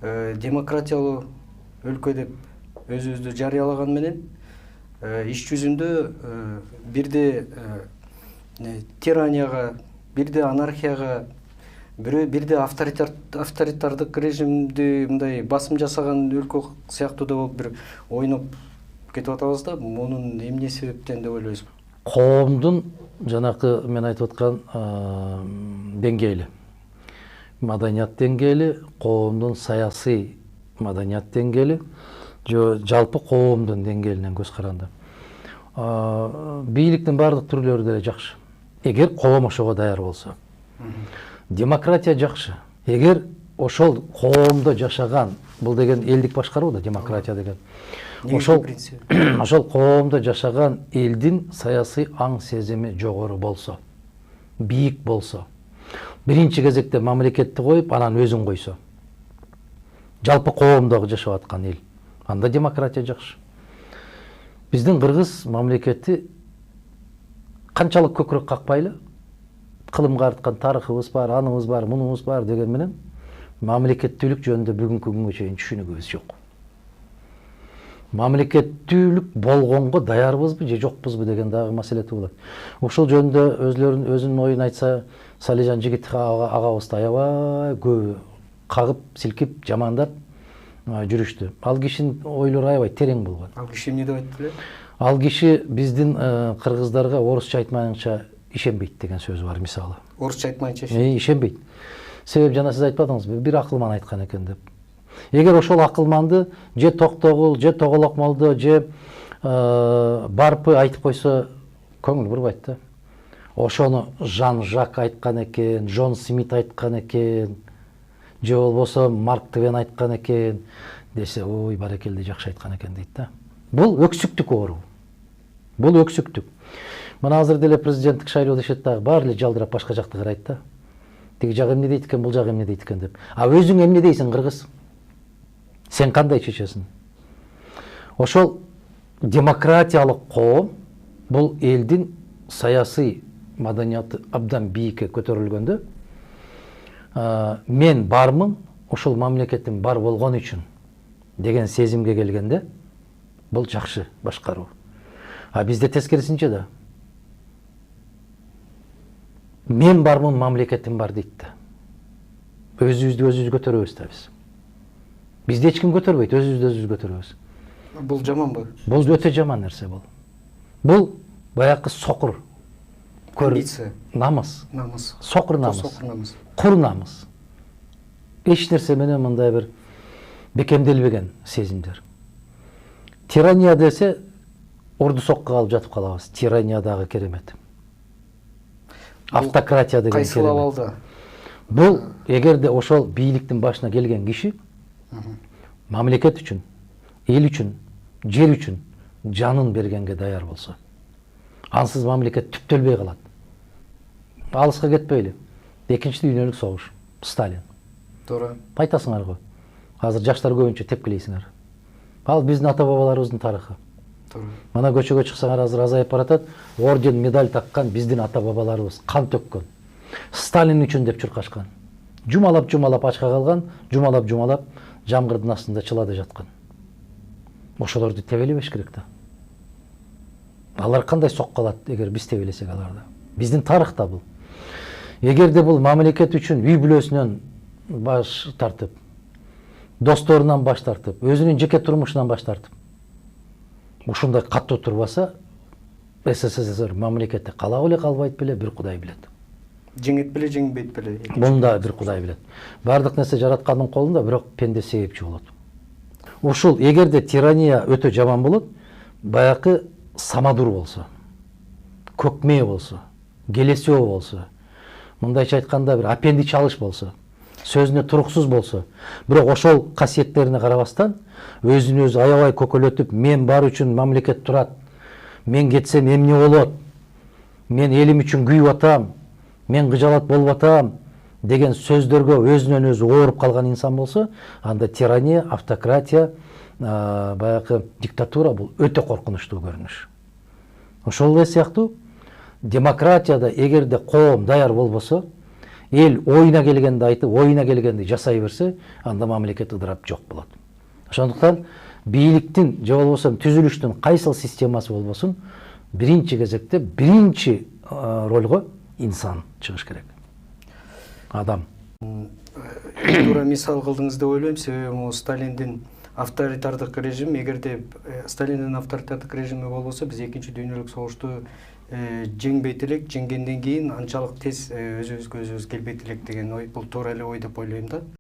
демократиялуу өлкө деп өзүбүздү жарыялаган менен иш жүзүндө бирде тиранияга, бирде анархияга, бирде авторитардык режимди мындай басым жасаган өлкө сыяктуу да болуп бир ойноп кетип атабыз да, мунун эмне себептен деп ойлойсуз? Коомдун жанакы мен айтып аткан деңгээли, маданият деңгээли, коомдун саясий маданият деңгээли, жалпы коомдун деңгээлинен көз каранды. Бийликтин бардык түрлөрү деле жакшы, эгер коом ошого даяр болсо. Демократия жакшы, эгер ошол коомдо жашаган, бул деген элдик башкаруу да демократия деген. Ошол коомдо жашаган элдин саясий аң сезими жогору болсо, бийик болсо, биринчи кезекте мамлекетти коюп, анан өзүн койсо, жалпы коомдогу жашап аткан эл, анда демократия жакшы. Биздин кыргыз мамлекети канчалык көкүрөк какпайлы, кылымга арткан тарыхыбыз бар, аныбыз бар, мунубуз бар деген менен мамлекеттүүлүк жөнүндө бүгүнкү күнгө чейин түшүнүгүбүз жок. Мамлекеттүүлүк болгонго даярбызбы же жокпузбу деген дагы маселе туулат. Ошол жөнүндө өзүнүн оюн айтса, Салижан Жигитов агабызды аябай көбү кагып, силкип, жамандап жүрүштү. Ал кишинин ойлору аябай терең болгон. Ал киши эмне деп айтты? Ал киши биздин кыргыздарга орусча айтмайынча ишенбейт деген сөзү бар, мисалы. Орусча айтмайынча ишенбейт. Себеп жана сиз айтпадыңызбы, бир акылман айткан экен деп. Эгер ошол акылманды же Токтогул, же Тоголок молдо, же Барпы айтып койсо, көңүл бурбайт да. Ошону Жан-Жак айткан экен, Джон Смит айткан экен, же болбосо Марк Твен айткан экен десе, ой, барекелде, жакшы айткан экен дейт да. Бул өксүктүк оору. Бул өксүктүк. Мына азыр деле президенттик шайлоо дешет дагы, баары эле жалдырап башка жакты карайт да. Тиги жак эмне дейт экен, бул жак эмне дейт экен деп. А өзүң эмне дейсиң, кыргыз? Сен кандай чечесиң? Ошол демократиялык коом бул элдин саясий маданияты абдан бийикке көтөрүлгөндө, мен бармын, ошол мамлекетим бар болгон үчүн деген сезимге келгенде, бул жакшы башкаруу. А бизде тескерисинче да. Мен бармын, мамлекетим бар дейт да. Өзүбүздү өзүбүз көтөрөбүз да биз. Бизди эч ким көтөрбөйт, өзүбүздү өзүбүз көтөрөбүз. Бул жаманбы? Бул өтө жаман нерсе бул. Бул баягы сокур. Амбиция. Намыс. Намыс. Сокур намыс. Кур намыс. Эч нерсе менен мындай бир бекемделбеген сезимдер. Тирания десе, орду сокко алып жатып калабыз. Тирания дагы керемет. Автократия деген керемет. Кайсыл абалда? Бул эгерде ошол бийликтин башына келген киши мамлекет үчүн, эл үчүн, жер үчүн жанын бергенге даяр болсо, ансыз мамлекет түптөлбөй калат. Алыска кетпейли. Экинчи дүйнөлүк согуш, Сталин. Туура. Айтасыңар го. Азыр жаштар көбүнчө тепкилейсиңер. Ал биздин ата бабаларыбыздын тарыхы. Туура. Мына көчөгө чыксаңар азыр азайып баратат, орден, медаль таккан биздин ата бабаларыбыз кан төккөн. Сталин үчүн деп чуркашкан. Жумалап ачка калган, жумалап жамгырдын астында чылада жаткан. Ошолорду тебелебеш керек да. Алар кандай соккалат эгер биз тебелесек аларды. Биздин тарыхта бул. Эгерде бул мамлекет үчүн үй бүлөсүнөн баш тартып, досторунан баш тартып, өзүнүн жеке турмушунан баш тартып, ушундай каттуу турбаса, СССР мамлекетте калабы эле калбайт беле, бир Кудай билет. Жеңет беле, жеңбейт беле. Мында бир Кудай билет. Бардык нерсе жараткандын колунда, бирок пенде себепчи болот. Ушул эгерде тирания өтө жаман болот, баякы самадур болсо, көкмээ болсо, келесөө болсо, мындайча айтканда бир апенди чалыш болсо, сөзүнө туруксуз болсо, бирок ошол касиеттерине карабастан өзүн өзү аябай көкөлөтүп, мен бар үчүн мамлекет турат, мен кетсем эмне болот, мен элим үчүн күйүп атам, мен кыжалат болуп атам деген сөздөргө өзүнөн өзү ооруп калган инсан болсо, анда тирания, автократия, баягы диктатура бул өтө коркунучтуу көрүнүш. Ошол эле сыяктуу демократияда эгерде коом даяр болбосо, эл оюна келгенди айтып, оюна келгенди жасай берсе, анда мамлекет ыдырап жок болот. Ошондуктан бийликтин же болбосо түзүлүштүн кайсыл системасы болбосун, биринчи кезекте биринчи ролго инсан чыгыш керек. Адам. Туура мисал кылдыңыз деп ойлойм, себеби могу Сталиндин авторитардык режим, эгерде Сталиндин авторитардык режими болбосо, биз экинчи дүйнөлүк согушту жеңбейт элек, жеңгенден кийин анчалык тез өзүбүзгө өзүбүз келбейт элек деген ой, бул туура эле ой деп ойлойм да.